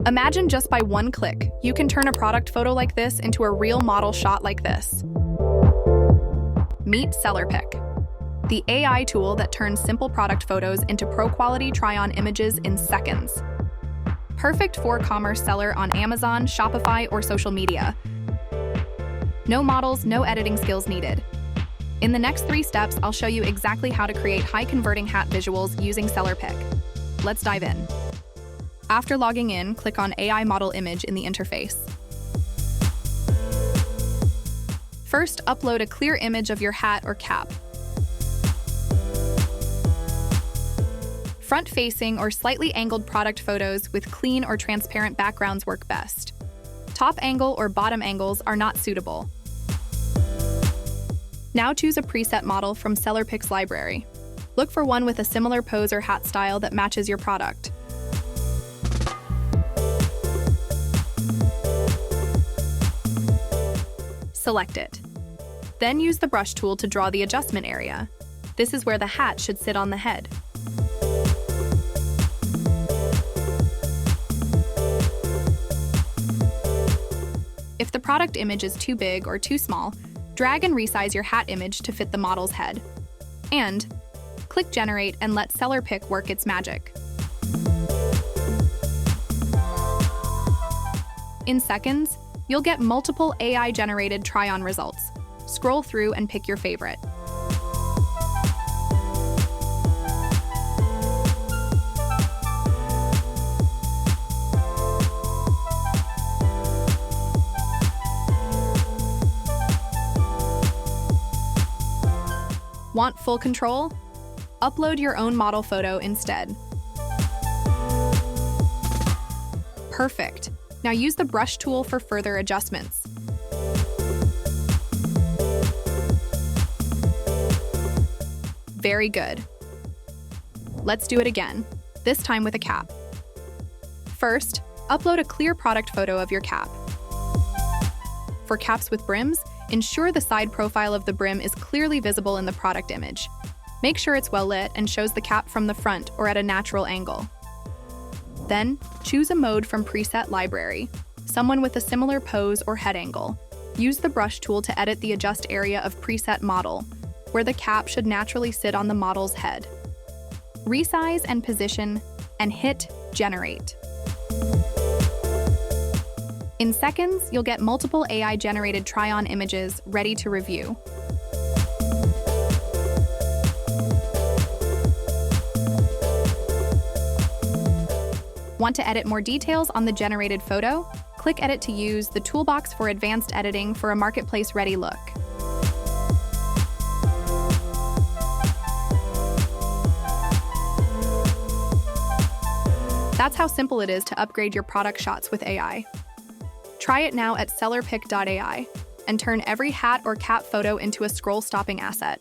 Imagine just by one click, you can turn a product photo like this into a real model shot like this. Meet SellerPic, the AI tool that turns simple product photos into pro-quality try-on images in seconds. Perfect for commerce seller on Amazon, Shopify, or social media. No models, no editing skills needed. In the next 3 steps, I'll show you exactly how to create high-converting hat visuals using SellerPic. Let's dive in. After logging in, click on AI Model Image in the interface. First, upload a clear image of your hat or cap. Front-facing or slightly angled product photos with clean or transparent backgrounds work best. Top angle or bottom angles are not suitable. Now choose a preset model from SellerPic's library. Look for one with a similar pose or hat style that matches your product. Select it. Then use the brush tool to draw the adjustment area. This is where the hat should sit on the head. If the product image is too big or too small, drag and resize your hat image to fit the model's head. And click Generate and let SellerPic work its magic. In seconds, you'll get multiple AI-generated try-on results. Scroll through and pick your favorite. Want full control? Upload your own model photo instead. Perfect. Now use the brush tool for further adjustments. Very good. Let's do it again, this time with a cap. First, upload a clear product photo of your cap. For caps with brims, ensure the side profile of the brim is clearly visible in the product image. Make sure it's well lit and shows the cap from the front or at a natural angle. Then, choose a mode from preset library, someone with a similar pose or head angle. Use the brush tool to edit the adjust area of preset model, where the cap should naturally sit on the model's head. Resize and position, and hit Generate. In seconds, you'll get multiple AI-generated try-on images ready to review. Want to edit more details on the generated photo? Click Edit to use the toolbox for advanced editing for a marketplace-ready look. That's how simple it is to upgrade your product shots with AI. Try it now at SellerPic.ai and turn every hat or cap photo into a scroll-stopping asset.